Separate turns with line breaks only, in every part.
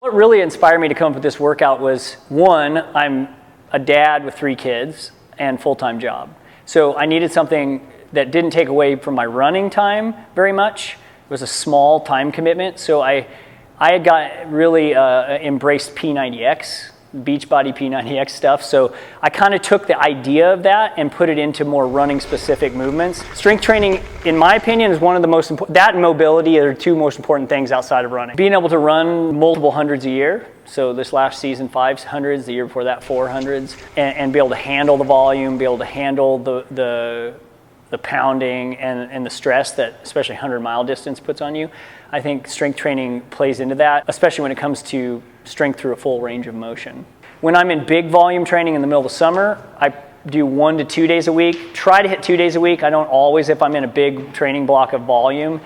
What really inspired me to come up with this workout was, one, I'm a dad with 3 kids and full-time job. So I needed something that didn't take away from my running time very much. It was a small time commitment. So I had got really embraced P90X, Beachbody P90X stuff. So I kind of took the idea of that and put it into more running specific movements. Strength training, in my opinion, is one of the most important, that and mobility are the 2 most important things outside of running. Being able to run multiple hundreds a year, so this last season 500s, the year before that 400s, and be able to handle the volume, be able to handle the pounding and the stress that especially 100-mile distance puts on you. I think strength training plays into that, especially when it comes to strength through a full range of motion. When I'm in big volume training in the middle of the summer, I do 1 to 2 days a week. Try to hit 2 days a week. I don't always if I'm in a big training block of volume.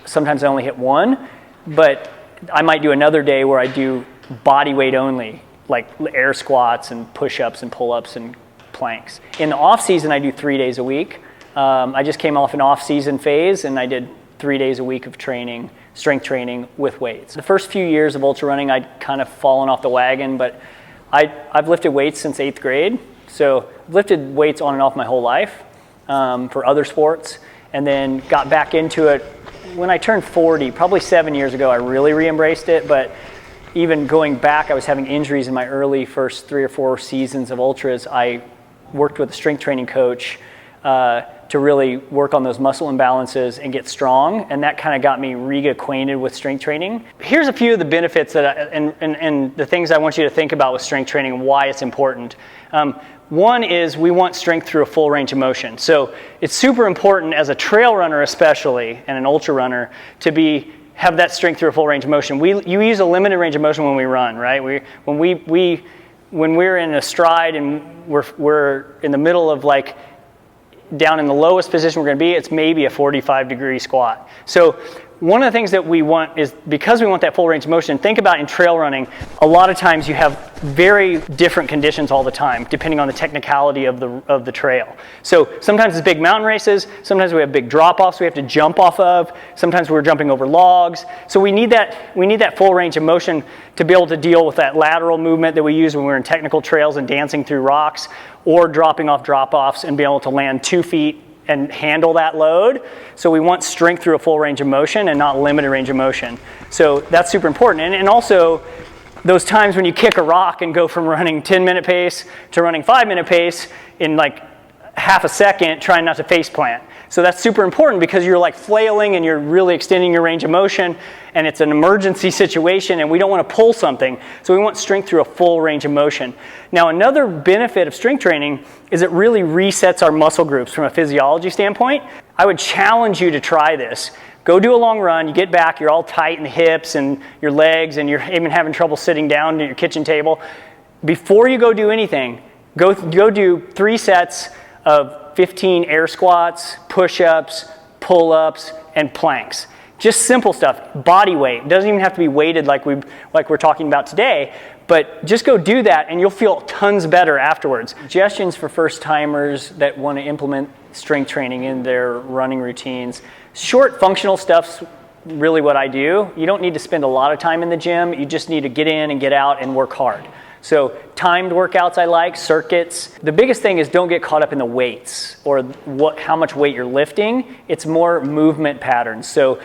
Sometimes I only hit 1, but I might do another day where I do body weight only, like air squats and push-ups and pull-ups and planks. In the off season, I do 3 days a week. I just came off an off-season phase and I did 3 days a week of training, strength training with weights. The first few years of ultra running, I'd kind of fallen off the wagon, but I've lifted weights since 8th grade. So I've lifted weights on and off my whole life for other sports, and then got back into it when I turned 40, probably 7 years ago. I really re-embraced it, but even going back, I was having injuries in my early first 3 or 4 seasons of ultras. I worked with a strength training coach to really work on those muscle imbalances and get strong, and that kind of got me reacquainted with strength training. Here's a few of the benefits that and the things I want you to think about with strength training and why it's important. One is we want strength through a full range of motion. So it's super important as a trail runner especially, and an ultra runner, to have that strength through a full range of motion. You use a limited range of motion when we run, right? When we're in a stride and we're in the middle of like down in the lowest position we're going to be, it's maybe a 45-degree squat. So one of the things that we want is, because we want that full range of motion, think about in trail running, a lot of times you have very different conditions all the time, depending on the technicality of the trail. So sometimes it's big mountain races, sometimes we have big drop-offs we have to jump off of, sometimes we're jumping over logs. So we need that full range of motion to be able to deal with that lateral movement that we use when we're in technical trails and dancing through rocks, or dropping off drop-offs and be able to land 2 feet and handle that load. So we want strength through a full range of motion and not limited range of motion. So that's super important. And also, those times when you kick a rock and go from running 10-minute pace to running 5-minute pace in like half a second, trying not to face plant. So that's super important because you're like flailing and you're really extending your range of motion, and it's an emergency situation and we don't want to pull something. So we want strength through a full range of motion. Now, another benefit of strength training is it really resets our muscle groups from a physiology standpoint. I would challenge you to try this. Go do a long run, you get back, you're all tight in the hips and your legs, and you're even having trouble sitting down at your kitchen table. Before you go do anything, go do 3 sets of 15 air squats, push-ups, pull-ups, and planks. Just simple stuff, body weight. It doesn't even have to be weighted like we're talking about today, but just go do that and you'll feel tons better afterwards. Suggestions for first-timers that want to implement strength training in their running routines. Short functional stuff's really what I do. You don't need to spend a lot of time in the gym. You just need to get in and get out and work hard. So timed workouts I like, circuits. The biggest thing is don't get caught up in the weights or how much weight you're lifting. It's more movement patterns. So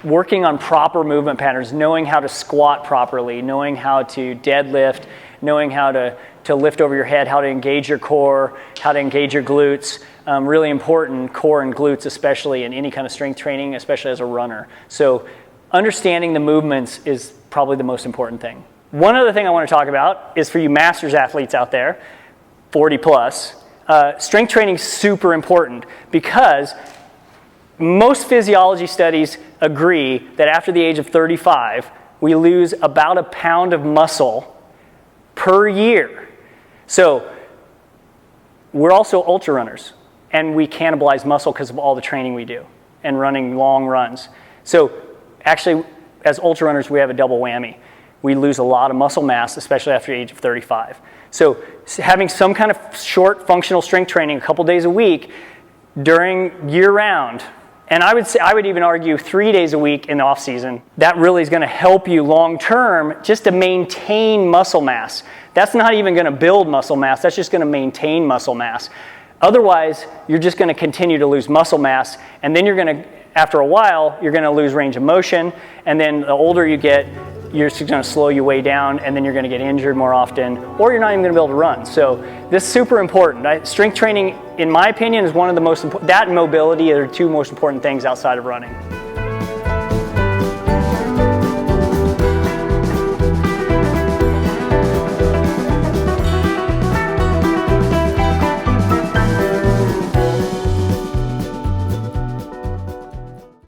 working on proper movement patterns, knowing how to squat properly, knowing how to deadlift, knowing how to lift over your head, how to engage your core, how to engage your glutes. Really important, core and glutes especially in any kind of strength training, especially as a runner. So understanding the movements is probably the most important thing. One other thing I want to talk about is for you masters athletes out there, 40 plus, strength training is super important because most physiology studies agree that after the age of 35, we lose about a pound of muscle per year. So we're also ultra runners, and we cannibalize muscle because of all the training we do and running long runs. So actually, as ultra runners, we have a double whammy. We lose a lot of muscle mass, especially after the age of 35. So having some kind of short functional strength training a couple days a week during year-round And I would even argue 3 days a week in the off season. That really is going to help you long term just to maintain muscle mass. That's not even going to build muscle mass. That's just going to maintain muscle mass. Otherwise, you're just going to continue to lose muscle mass, and then you're going to, after a while, you're going to lose range of motion, and then the older you get, you're just going to slow you way down, and then you're going to get injured more often, or you're not even going to be able to run. So this is super important. Strength training, in my opinion, is one of the most important. That and mobility are the two most important things outside of running.